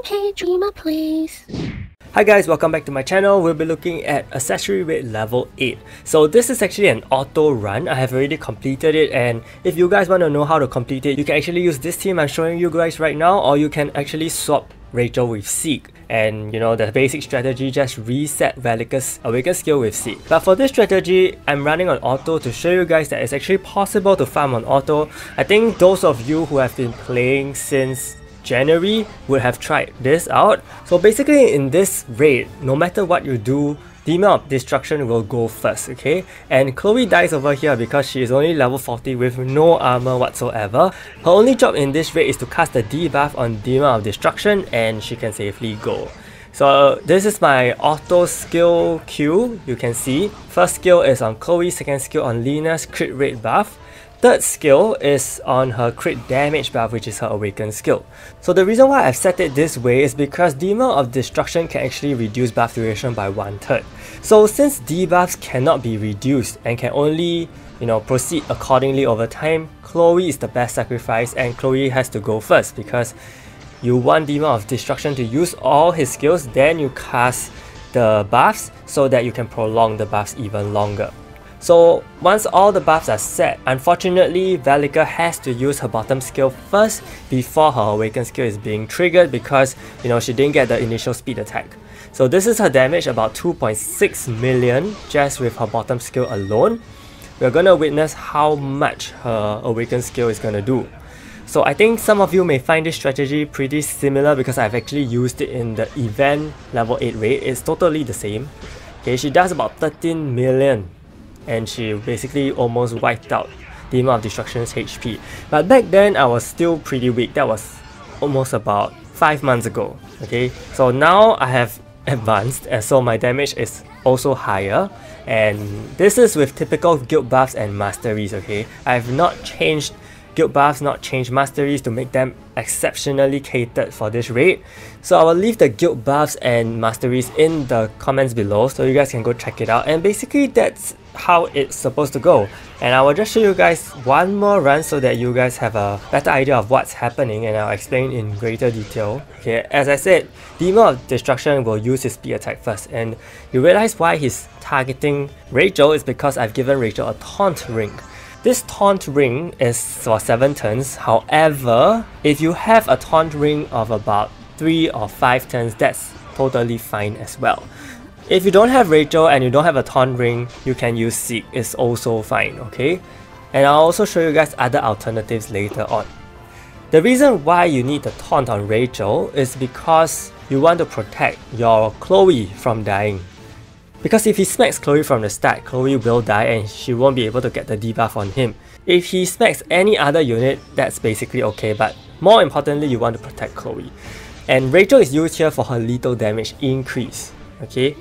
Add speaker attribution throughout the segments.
Speaker 1: Hey dreamer please.
Speaker 2: Hi guys, welcome back to my channel. We'll be looking at Accessory Raid Level 8. So this is actually an auto run. I have already completed it, and if you guys want to know how to complete it, you can actually use this team I'm showing you guys right now, or you can actually swap Rachel with Seek. And you know, the basic strategy, just reset Velika's awaken skill with Seek. But for this strategy, I'm running on auto to show you guys that it's actually possible to farm on auto. I think those of you who have been playing since January would have tried this out. So basically in this raid, no matter what you do, Demon of Destruction will go first, okay? And Chloe dies over here because she is only level 40 with no armor whatsoever. Her only job in this raid is to cast the debuff on Demon of Destruction and she can safely go. So this is my auto skill queue, you can see. First skill is on Chloe, second skill on Lena's crit rate buff. Third skill is on her crit damage buff, which is her awaken skill. So the reason why I've set it this way is because Demon of Destruction can actually reduce buff duration by 1/3. So since debuffs cannot be reduced and can only, proceed accordingly over time, Chloe is the best sacrifice and Chloe has to go first because you want Demon of Destruction to use all his skills, then you cast the buffs so that you can prolong the buffs even longer. So once all the buffs are set, unfortunately Velika has to use her bottom skill first before her awaken skill is being triggered because she didn't get the initial speed attack. So this is her damage, about 2.6 million just with her bottom skill alone. We're gonna witness how much her awaken skill is gonna do. So I think some of you may find this strategy pretty similar because I've actually used it in the event level 8 raid. It's totally the same. Okay, she does about 13 million. And she basically almost wiped out Demon of Destruction's HP. But back then I was still pretty weak. That was almost about 5 months ago. Okay, so now I have advanced and so my damage is also higher. And this is with typical guild buffs and masteries, okay? I have not changed guild buffs, not changed masteries to make them exceptionally catered for this raid. So I will leave the guild buffs and masteries in the comments below so you guys can go check it out. And basically that's how it's supposed to go. And I will just show you guys one more run so that you guys have a better idea of what's happening and I'll explain in greater detail. Okay, as I said, Demon of Destruction will use his speed attack first, and you realize why he's targeting Rachel is because I've given Rachel a taunt ring. This taunt ring is for 7 turns, however, if you have a taunt ring of about 3 or 5 turns, that's totally fine as well. If you don't have Rachel and you don't have a taunt ring, you can use Seek, it's also fine, okay? And I'll also show you guys other alternatives later on. The reason why you need the taunt on Rachel is because you want to protect your Chloe from dying. Because if he smacks Chloe from the start, Chloe will die and she won't be able to get the debuff on him. If he smacks any other unit, that's basically okay, but more importantly, you want to protect Chloe. And Rachel is used here for her lethal damage increase, okay?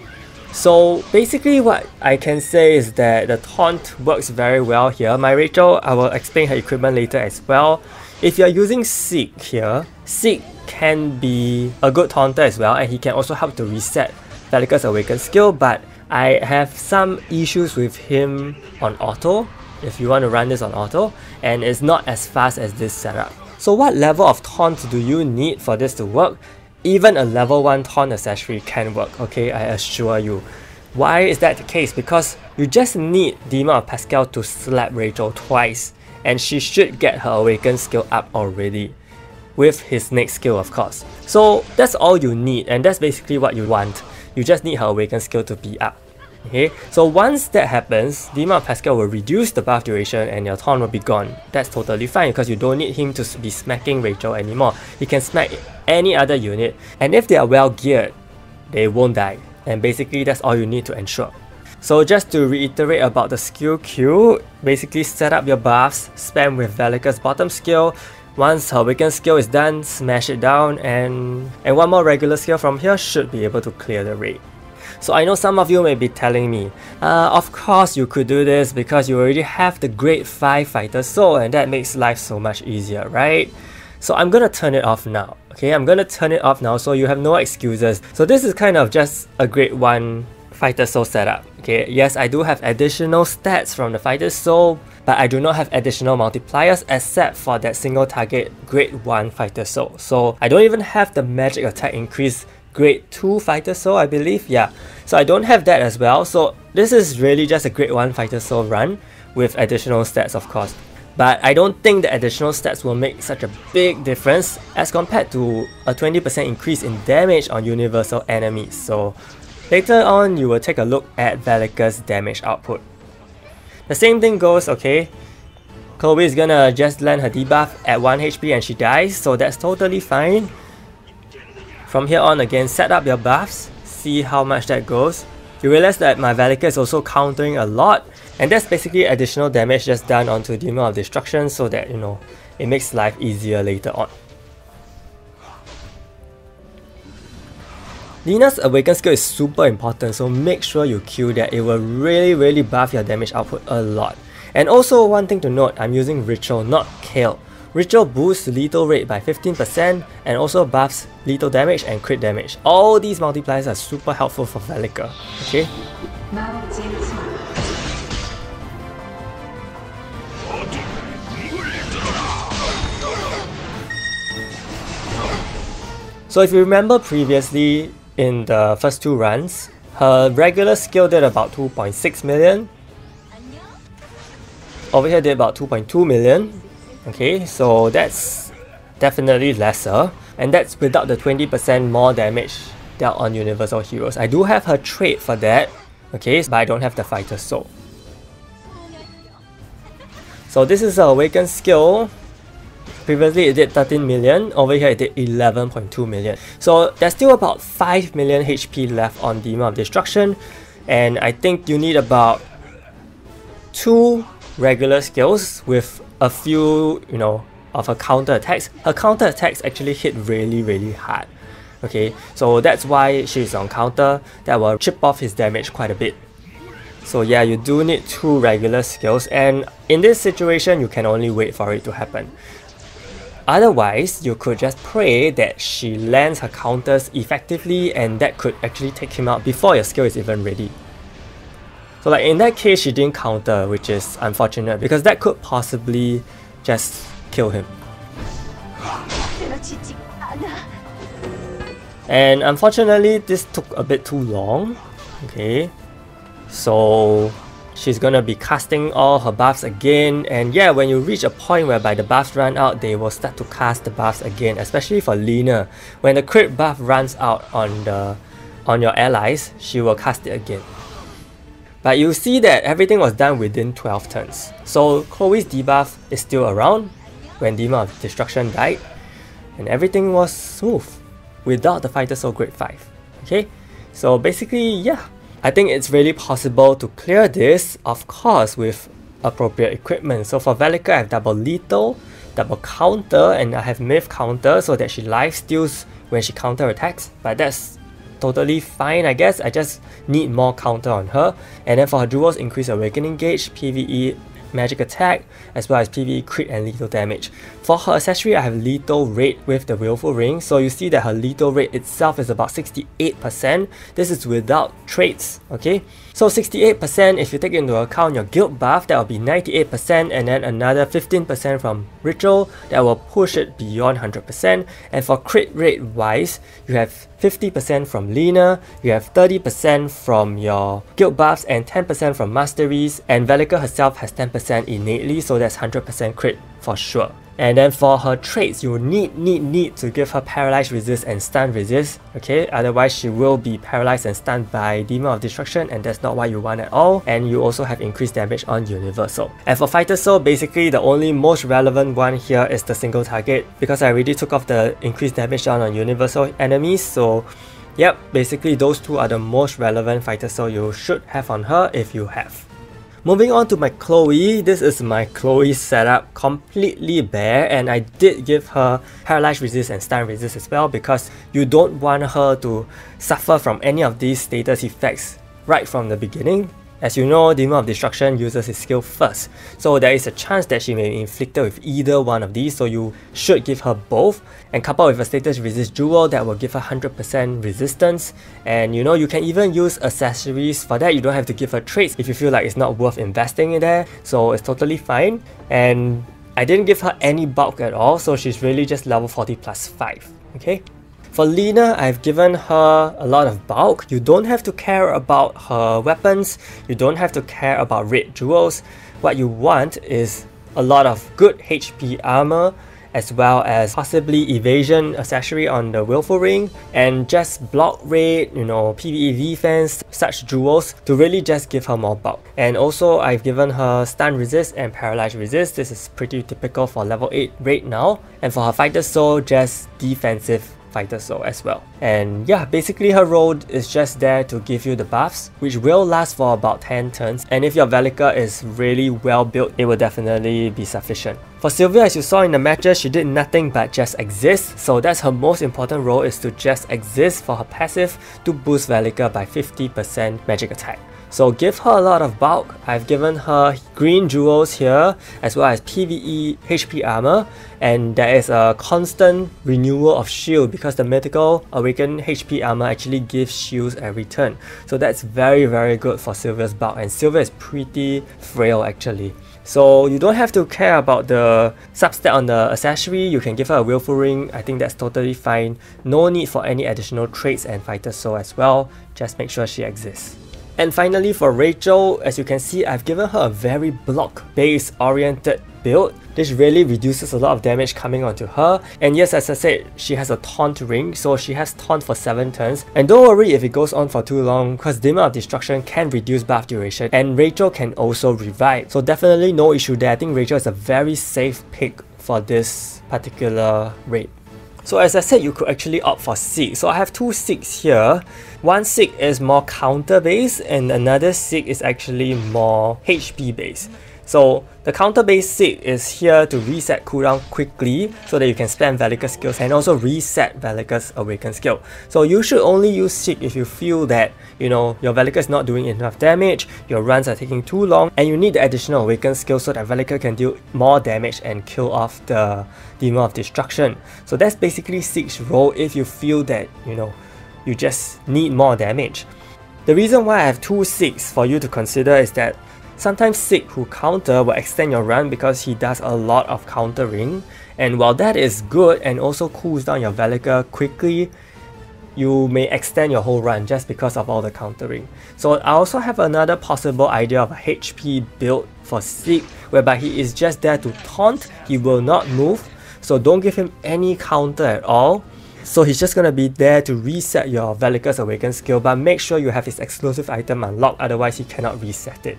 Speaker 2: So basically what I can say is that the taunt works very well here. My Rachel, I will explain her equipment later as well. If you're using Seek here, Seek can be a good taunter as well, and he can also help to reset Velika's awaken skill, but I have some issues with him on auto, if you want to run this on auto, and it's not as fast as this setup. So what level of taunt do you need for this to work? Even a level 1 taunt accessory can work, okay, I assure you. Why is that the case? Because you just need Demon of Pascal to slap Rachel twice, and she should get her awaken skill up already, with his next skill of course. So that's all you need, and that's basically what you want. You just need her awaken skill to be up. Okay, so once that happens, Demon of Pascal will reduce the buff duration and your taunt will be gone. That's totally fine because you don't need him to be smacking Rachel anymore. He can smack any other unit, and if they are well geared, they won't die. And basically that's all you need to ensure. So just to reiterate about the skill queue, basically set up your buffs, spam with Velika's bottom skill. Once her awaken skill is done, smash it down, and one more regular skill from here should be able to clear the raid. So I know some of you may be telling me, of course you could do this because you already have the grade 5 fighter soul and that makes life so much easier, right? So I'm gonna turn it off now, okay? I'm gonna turn it off now so you have no excuses. So this is kind of just a grade 1 Fighter Soul setup. Okay, yes, I do have additional stats from the Fighter Soul, but I do not have additional multipliers except for that single target Grade 1 Fighter Soul. So I don't even have the magic attack increase Grade 2 Fighter Soul, I believe. Yeah, so I don't have that as well. So this is really just a Grade 1 Fighter Soul run with additional stats, of course. But I don't think the additional stats will make such a big difference as compared to a 20% increase in damage on universal enemies. So later on, you will take a look at Velika's damage output. The same thing goes, okay, Chloe is gonna just land her debuff at 1 HP and she dies, so that's totally fine. From here on again, set up your buffs, see how much that goes. You realize that my Velika is also countering a lot, and that's basically additional damage just done onto Demon of Destruction so that, you know, it makes life easier later on. Lina's Awaken skill is super important, so make sure you queue that. It will really buff your damage output a lot. And also one thing to note, I'm using Ritual, not Kill. Ritual boosts lethal rate by 15% and also buffs lethal damage and crit damage. All these multipliers are super helpful for Velika, okay? So if you remember previously in the first two runs, her regular skill did about 2.6 million. Over here did about 2.2 million. Okay, so that's definitely lesser, and that's without the 20% more damage dealt on universal heroes. I do have her trait for that, okay, but I don't have the Fighter Soul. So this is her Awaken skill. Previously it did 13 million, over here it did 11.2 million. So there's still about 5 million HP left on Demon of Destruction, and I think you need about 2 regular skills with a few, you know, of her counter attacks. Her counter attacks actually hit really hard. Okay, so that's why she's on counter. That will chip off his damage quite a bit. So yeah, you do need 2 regular skills, and in this situation you can only wait for it to happen. Otherwise, you could just pray that she lands her counters effectively, and that could actually take him out before your skill is even ready. So like in that case, she didn't counter, which is unfortunate because that could possibly just kill him. And unfortunately, this took a bit too long. Okay, so she's gonna be casting all her buffs again, and yeah, when you reach a point whereby the buffs run out, they will start to cast the buffs again, especially for Lina. When the crit buff runs out on your allies, she will cast it again. But you see that everything was done within 12 turns. So Chloe's debuff is still around when Demon of Destruction died, and everything was smooth without the Fighter Soul Grade 5. Okay, so basically, yeah, I think it's really possible to clear this, of course, with appropriate equipment. So for Velika, I have double lethal, double counter, and I have myth counter so that she lifesteals when she counter attacks, but that's totally fine, I guess. I just need more counter on her. And then for her duels, increase awakening gauge, PvE magic attack, as well as PvE crit and lethal damage. For her accessory, I have lethal rate with the willful ring, so you see that her lethal rate itself is about 68%. This is without traits, okay? So 68%, if you take into account your guild buff, that will be 98%, and then another 15% from ritual, that will push it beyond 100%. And for crit rate wise, you have 50% from Lina, you have 30% from your guild buffs, and 10% from masteries, and Velika herself has 10% innately, so that's 100% crit for sure. And then for her traits, you need to give her paralyzed resist and stun resist, okay? Otherwise she will be paralyzed and stunned by Demon of Destruction, and that's not what you want at all. And you also have increased damage on universal. And for Fighter Soul, basically the only most relevant one here is the single target, because I already took off the increased damage down on universal enemies. So yep, basically those two are the most relevant Fighter Soul you should have on her if you have. Moving on to my Chloe, this is my Chloe setup, completely bare, and I did give her paralyzed resist and stun resist as well, because you don't want her to suffer from any of these status effects right from the beginning. As you know, Demon of Destruction uses his skill first, so there is a chance that she may be inflicted with either one of these, so you should give her both, and couple with a status resist jewel that will give her 100% resistance. And you know, you can even use accessories for that. You don't have to give her traits if you feel like it's not worth investing in there, so it's totally fine. And I didn't give her any bulk at all, so she's really just level 40 plus 5, okay? For Lina, I've given her a lot of bulk. You don't have to care about her weapons, you don't have to care about red jewels. What you want is a lot of good HP armor, as well as possibly evasion accessory on the Willful Ring, and just block rate, you know, PvE defense, such jewels to really just give her more bulk. And also I've given her stun resist and paralyze resist. This is pretty typical for level 8 raid now. And for her fighter soul, just defensive fighter soul as well. And yeah, basically her role is just there to give you the buffs, which will last for about 10 turns, and if your Velika is really well built, it will definitely be sufficient. For Sylvia, as you saw in the matches, she did nothing but just exist, so that's her most important role, is to just exist for her passive to boost Velika by 50% magic attack. So give her a lot of bulk. I've given her green jewels here, as well as PvE HP armor, and there is a constant renewal of shield because the mythical awakened HP armor actually gives shields every turn. So that's very good for Sylvia's bulk, and Sylvia is pretty frail actually. So you don't have to care about the substat on the accessory. You can give her a Willful Ring. I think that's totally fine. No need for any additional traits and fighter soul as well. Just make sure she exists. And finally for Rachel, as you can see, I've given her a very block-based oriented build. This really reduces a lot of damage coming onto her. And yes, as I said, she has a taunt ring, so she has taunt for 7 turns. And don't worry if it goes on for too long, because Demon of Destruction can reduce buff duration, and Rachel can also revive. So definitely no issue there. I think Rachel is a very safe pick for this particular raid. So as I said, you could actually opt for Seek. So I have 2 Seeks here. One Seek is more counter based, and another Seek is actually more HP based. So the counter based Seek is here to reset cooldown quickly so that you can spam Velika skills and also reset Velika's awaken skill. So you should only use Seek if you feel that, you know, your Velika is not doing enough damage, your runs are taking too long, and you need the additional awaken skill so that Velika can deal more damage and kill off the Demon of Destruction. So that's basically Seek's role if you feel that, you know, you just need more damage. The reason why I have 2 Seeks for you to consider is that sometimes Seek who counter will extend your run because he does a lot of countering, and while that is good and also cools down your Velika quickly, you may extend your whole run just because of all the countering. So I also have another possible idea of a HP build for Seek, whereby he is just there to taunt, he will not move, so don't give him any counter at all. So he's just gonna be there to reset your Velika's awaken skill, but make sure you have his exclusive item unlocked, otherwise he cannot reset it.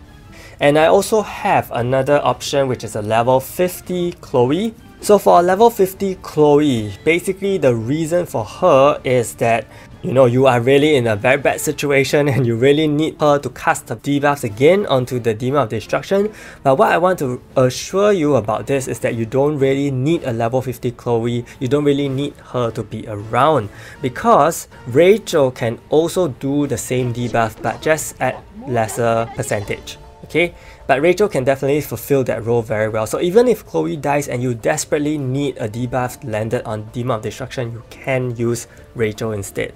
Speaker 2: And I also have another option, which is a level 50 Chloe. So for a level 50 Chloe, basically the reason for her is that, you know, you are really in a very bad situation and you really need her to cast the debuffs again onto the Demon of Destruction. But what I want to assure you about this is that you don't really need a level 50 Chloe, you don't really need her to be around, because Rachel can also do the same debuff but just at lesser percentage. Okay, but Rachel can definitely fulfill that role very well. So even if Chloe dies and you desperately need a debuff landed on Demon of Destruction, you can use Rachel instead.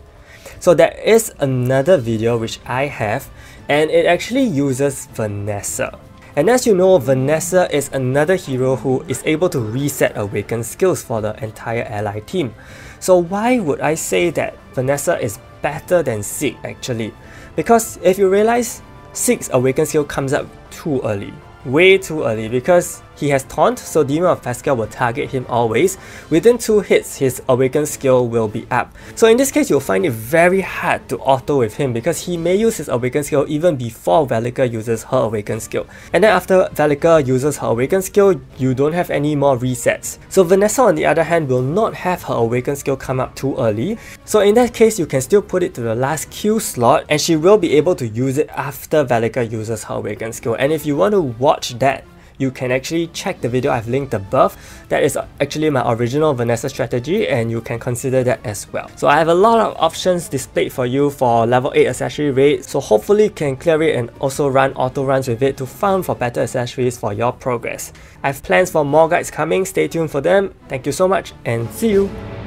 Speaker 2: So there is another video which I have, and it actually uses Vanessa. And as you know, Vanessa is another hero who is able to reset awaken skills for the entire ally team. So why would I say that Vanessa is better than Seek actually? Because if you realize, Seek's awaken skill comes up too early. Way too early, because he has taunt, so Demon of Pascal will target him always. Within 2 hits, his awaken skill will be up. So in this case, you'll find it very hard to auto with him because he may use his awaken skill even before Velika uses her awaken skill. And then after Velika uses her awaken skill, you don't have any more resets. So Vanessa on the other hand will not have her awaken skill come up too early. So in that case, you can still put it to the last Q slot and she will be able to use it after Velika uses her awaken skill. And if you want to watch that, you can actually check the video I've linked above. That is actually my original Vanessa strategy, and you can consider that as well. So I have a lot of options displayed for you for level 8 accessory raid, so hopefully you can clear it and also run auto runs with it to farm for better accessories for your progress. I have plans for more guides coming, stay tuned for them. Thank you so much and see you!